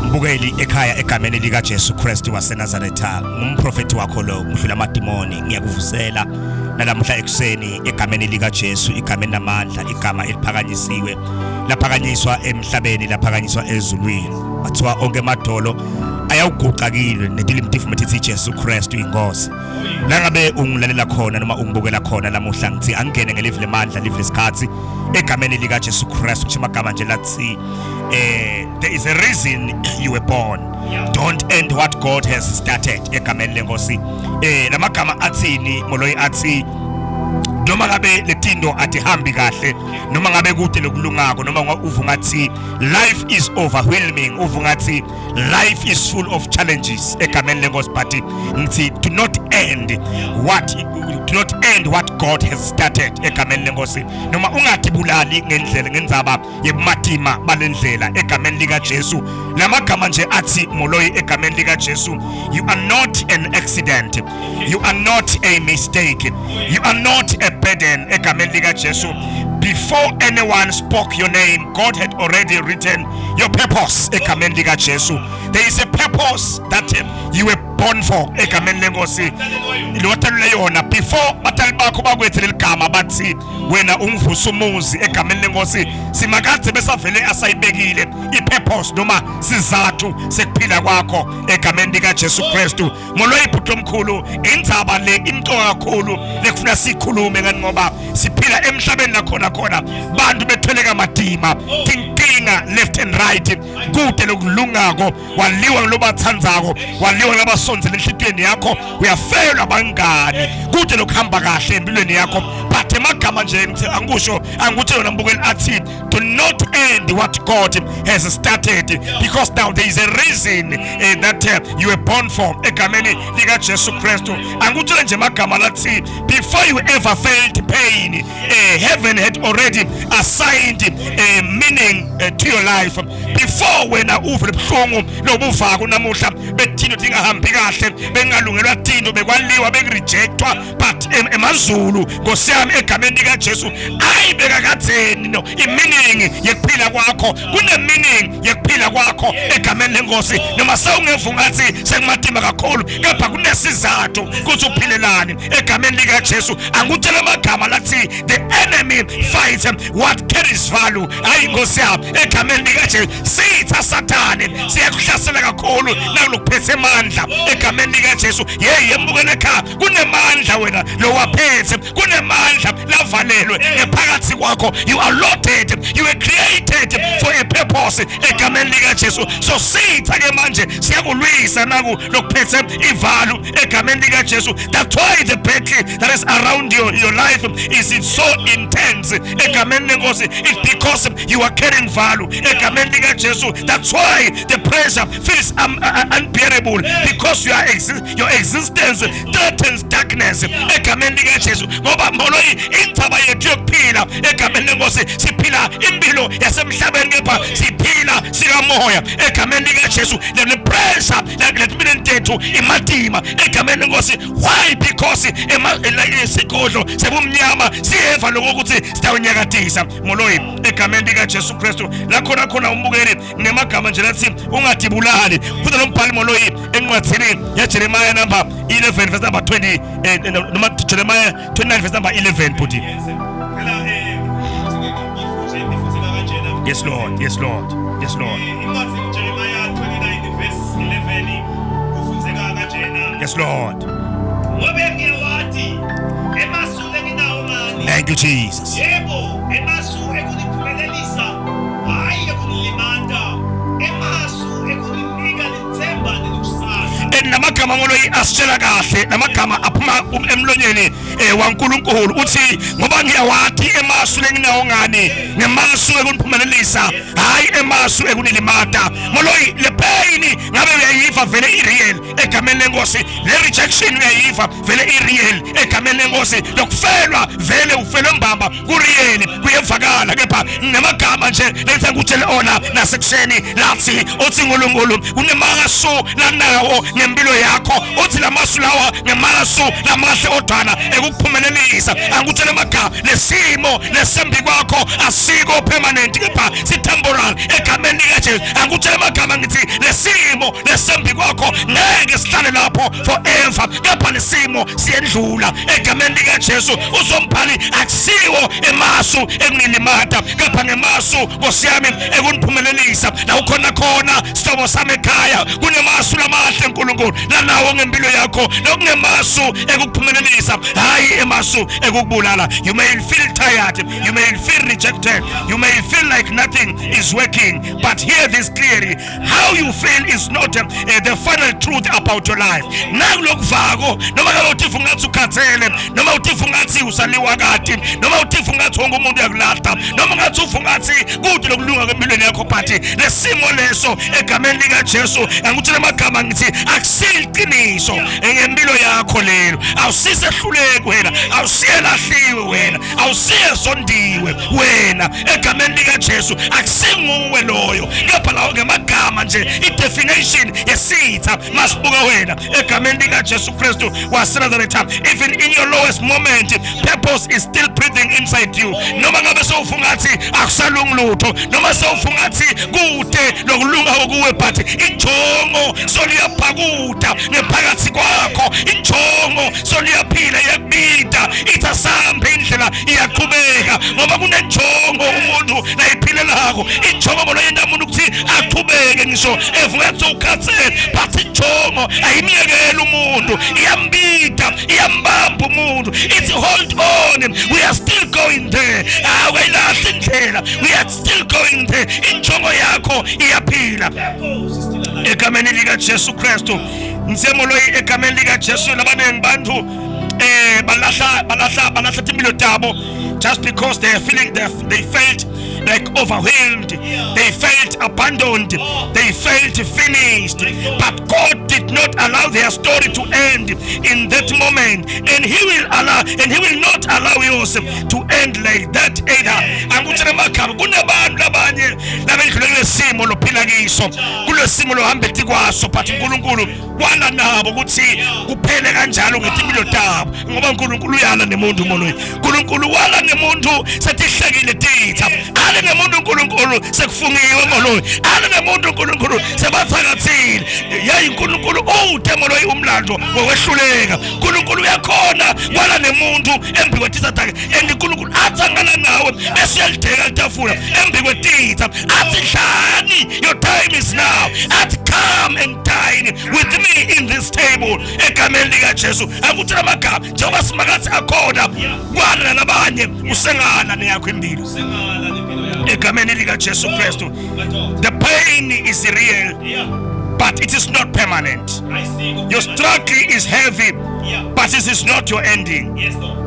Mbukeli ekhaya egameni lika Jesu Kristu waseNazaretha ngumprofeti wakho lo umhlula amadimoni ngiyakuvusela nalamhla ekuseni egameni lika Jesu igameni lamandla igama eliphakanyisiwe laphakanyiswa emhlabeni laphakanyiswa ezulwini bathiwa onke emadolo ayawuguqakile netilimtifu methi Jesu Kristu ingozi la ngabe ungilalela khona noma ungibukela khona lamuhla ngithi angene ngelive lemandla live lesikhathi egameni lika Jesu Kristu kuthi magama nje lathi there is a reason you were born. Don't end what God has started egameni lenkosi lamagama athini moloyi athi noma ngabe letindo athi hambi kahle noma ngabe kude lokulungako noma uvungathi life is overwhelming uvungathi life is full of challenges egameni lenkosi but ngithi do not end what God has started egameni lenkosi noma ungatibulali ngendlela ngendzaba yebumatima balendlela egameni lika Jesu lamagama nje athi moloyi egameni lika Jesu you are not an accident, you are not a mistake, you are not a burden egameni lika Jesu. Before anyone spoke your name, God had already written your purpose egameni lika Jesu. There is a purpose that you were born for egameni lenkosi lotalule yona before batali bakho bakwethele ligama bathi wena umvusa umuzi egameni lenkosi simakade besavele asayibekile ipurpose noma sizathu sekuphila kwakho egameni lika Jesu Kristu molo ibhuti omkhulu indzaba le imto kakhulu lekufuna sikhulume ngani ngoba siphila emhlabeni lakhona khona bantu betheleka madima tinkinga left and right kude lokulungako waliwa ngobathandzako waliwa ngabasondzele enhlitweni yakho uyafelwa bangani kude lokuhamba kahle empilweni yakho but emagama nje ngithi anguthi yona mbukeli athi do not end what God has started because now there is a reason that you were born for egameni lika Jesu Kristu anguthi nje emagama lathi before you ever felt pain heaven had already assigned a meaning to your life before wena uve buhlungu lobuva kunamuhla bethino tingahambi kahle bengalungelwa tinto bekwaliwa bekurejectwa but emazulu ngosiyami egameni lika Jesu ayibeka katheni no imeaning yekuphila kwakho kune meaning yekuphila kwakho egameni lenkosi noma sawungevungathi sekumatima kakhulu kepha kunesizathu ukuthi uphilelane egameni lika Jesu angutshela amagama lathi the enemy fights what carries value hayi inkosi yami egameni lika Jesu sitha sathane siyakuhlasela kakhulu nakulokuphethe amandla egameni lika Jesu yembukele ekhaya kunemandla wena lo waphethe kunemandla lavalelwe ephakathi kwakho you are loaded you were created for a purpose egameni lika Jesu so sitha ke manje siyakulwisa naku lokuphethe ivalu egameni lika Jesu that's why the battle that is around your life is it so intense egameni lenkosi it's because you are carrying value egameni lika Jesu that's why the pressure feels unbearable because your existence threatens darkness egameni lika Jesu ngoba moloyi indzaba yethu yokuphila egameni lenkosi siphila impilo yasemhlabeni kepha siphila sikamoya egameni lika Jesu le pressure letimini ntethu imatima egameni lenkosi why because isigodlo sebumnyama siyeva lokuthi sitawunyakatisa moloyi egameni lika Jesu Kristu lakhona khona umbukeli nemagama nje lathi ungadibulali futhi lombhali moloyi encwadzini ya Jeremiah number 11 verse number 20 noma Jeremiah 29 verse number 11 buti yes Lord yes Lord yes Lord Jeremiah 29 verse 11 kufunzeka kanjena yes Lord ngobe ngiyawathi emasu enginawo mani thank you Jesus yebo emasu ekuniphumelelisa hayi ekunilimanda emasu ekuninika lithemba nekusasa namagama ngoloyi asitshela kahle namagama aphuma emlonyeni waNkulunkulu uthi ngoba ngiyawathi emasu enginawo ngani ngemasu ekuniphumelelisa hayi emasu ekunilimada moloyi le pain ngabe uyayiva uyayiva vele i-real egameni lenkosi. Le rejection uyayiva vele i-real egameni lenkosi. Lokufelwa vele ufelwe mbamba ku-real kuyevakala. Kepha nemagama nje lenza ngikutshele ona nasekuseni lathi othi uNkulunkulu kunemasu lanawo ngempilo yakho. Othi lamasu lawa ngemasu lamahle odwana ekukuphumelelisa. Angikutshele magama lesimo lesembi kwakho asiko permanent kepha si temporal egameni likaJesu. Angikutshele magama ngithi lesimo lesembi kwakho ngeke sihlale lapho forever kepha lesimo siyendlula egameni likaJesu. Uzombhali akusiwo emasu ekunilimata kepha ngemasu Nkosi yami ekuniphumelelisa. La ukhona khona sihlobo sami ekhaya kunemasu lamahle uNkulunkulu lanawo ngempilo yakho. Lokungemasu ekukuphumelelisa hayi emasu ekukubulala. You may feel tired, you may feel rejected, you may feel like nothing is working, but hear this clearly: how you feel is not the final truth about your life. Nakulokuvako noma ngabe uthi ungathi ukhathele, noma uthi ungathi usaliwa kati, noma uthi ungathi wonke umuntu uyakulahla, noma ngathi ungathi kude lokulunga kwempilweni yakho, but lesimo leso egameni likaJesu angikutshela amagama ngithi akusiliqiniso ngempilo yakho lelo. Awusisehluleki wena, awusiyelahliwe wena, awusiyezondiwe wena egameni likaJesu. Akusinguwe loyo kepha lawo ngemagama nje i-definition yesitha masibuka wena egameni likaJesu Kristu waseNazaretha. Even in your lowest moment, purpose is still breathing inside you. Noma ngabe sewufungathi akusalungi lutho, noma sewufungathi kude lokulunga okuwe, but injongo soliyaphakuda ngephakathi kwakho. Injongo soliyaphila yakubida ithasambe indlela iyaqhubeka ngoba kunenjongo umuntu nayiphilelako. Injongo bona yena umuntu ukuthi aqhubeke ngisho evuka ukhathele, but injongo ayimiyekela umuntu, iyambida iyambamba umuntu. It's hold on, we are still going there. Awayilahla indlela, we are still going there. Injongo yakho iyaphila egameni likaJesu Kristu. Nsemoloyi egameni likaJesu. Labanengi bantu balahla impilo tabo just because they felt like overwhelmed, they felt abandoned, they felt finished. But God did not allow their story to end in that moment, and He will not allow yours to end like that either. Angikutshela makhaba kunabantu labanye labendlule kulesimo lophila kiso, kulesimo lohamba etikwaso, but uNkulunkulu wala nabo ukuthi kuphele kanjalo ngempilo tabo ngoba uNkulunkulu uyala nemuntu moloyi. uNkulunkulu wala nemuntu setihlekile titha, ale nemuntu uNkulunkulu sekufungiwe moloyi, ale nemuntu uNkulunkulu sebathakathile. Yayi uNkulunkulu ude moloyi umlando wokwehluleka. uNkulunkulu uyakhona wala nemuntu embi kwetitha takhe, and uNkulunkulu athangana nawe bese yalideka itafula embi kwetitha athi hlani, your time is now, athi come and dine with me in this table egameni likaJesu. Akutshela amagama njengoba simakathi akhona kwana nabanye usengala neyakho impilo egameni likaJesu Kristu. The pain is real, but it is not permanent. Your struggle is heavy, but it is not your ending.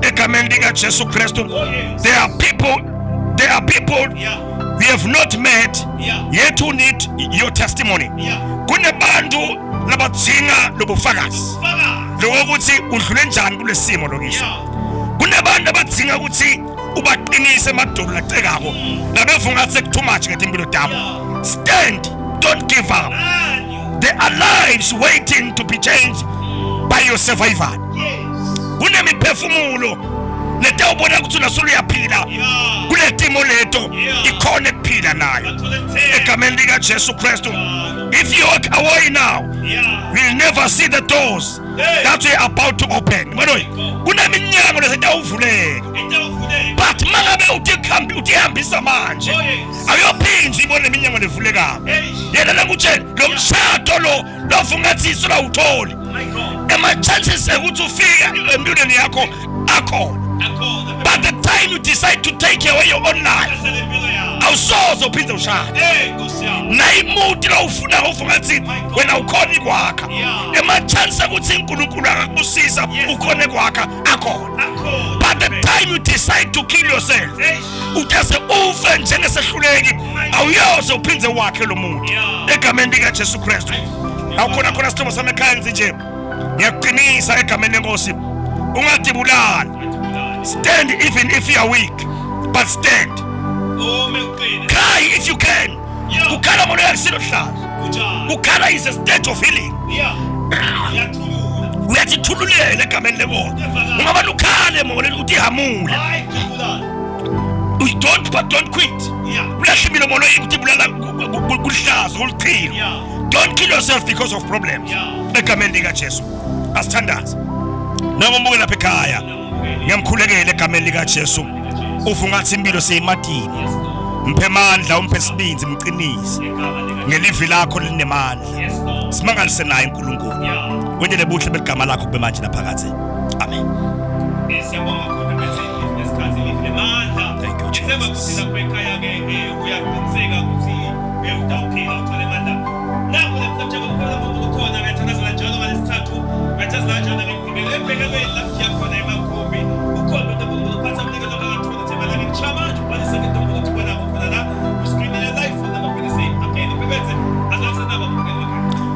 Egameni likaJesu Kristu. There are people we have not met yet who need your testimony. Kunebantu labadzinga lobufakazi lokuthi udlule njani kulesimo lokiso. Kunebantu abadzinga ukuthi ubaqinise emadolo lacekako labevungathi sekuToo much ngempilo tabo. Stand, don't give up. There are lives waiting to be changed by your survival. Kunemiphefumulo netawubona ukuthi unasolo uyaphila kule timo leto ikhona ekuphila nayo egameni likaJesu Kristu. If you walk away now, we'll never see the doors that we are about to open. Kuneminyango lesitawuvuleka, but mangabe utihambisa manje awuyophinda ibone iminyango levulekayo. Yena langutshela lo mshado lo lofungathiso la utholi ema-chances ekuthi ufika empilweni yakho akhona. But the time you decide to take away your own life, awusoze uphinde ushade. Nayimuti la ufuna ufungathi wena ukhona kwakha, ema-chance ukuthi uNkulunkulu akakusiza ukhona kwakha akhona. But the time you decide to kill yourself, utase ufe njengesehluleki, awuyoze uphinde wakhe lo muntu egameni likaJesu Kristu. awukhona khona sithombo sami ekhaya ngithi nje ngiyakuqinisa egameni lenkosi ungadibulali. Stand even if you are weak, but stand. Cry if you can. Ukhala mono yakusilohlaza. Ukhala is a state of healing. Uyatithululela egameni lenkosi. Ungaba lukhale mono uthi hamule. Don't quit. Ulashimile mono ukuthi bulala kuhlaza oluqhilo. Don't kill yourself because of problems. Egameni lika Jesu. Asithandaze. Nangombuke lapha ekhaya. Ngiyamkhulekela egameni lika Jesu. Ufungathi impilo seyimatini. Mphe amandla, umphe isibindi, mqinise. Ngelivi lakho linemandla. Simangalise naye uNkulunkulu. Wenze buhle begama lakho kube manje naphakathi. Amen. Thank you, Jesus.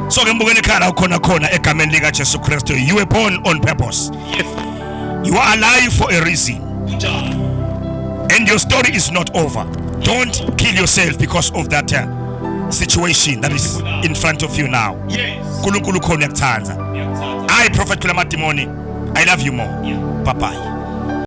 So ngembukele ekhaya ukhona egameni lika Jesu Kristu. You were born on purpose. You are alive for a reason. And your story is not over. Don't kill yourself because of that situation that is in front of you now. Nkulunkulu khona yakuthanda. I Prophet Kulamadimoni, I love you more. Bye bye.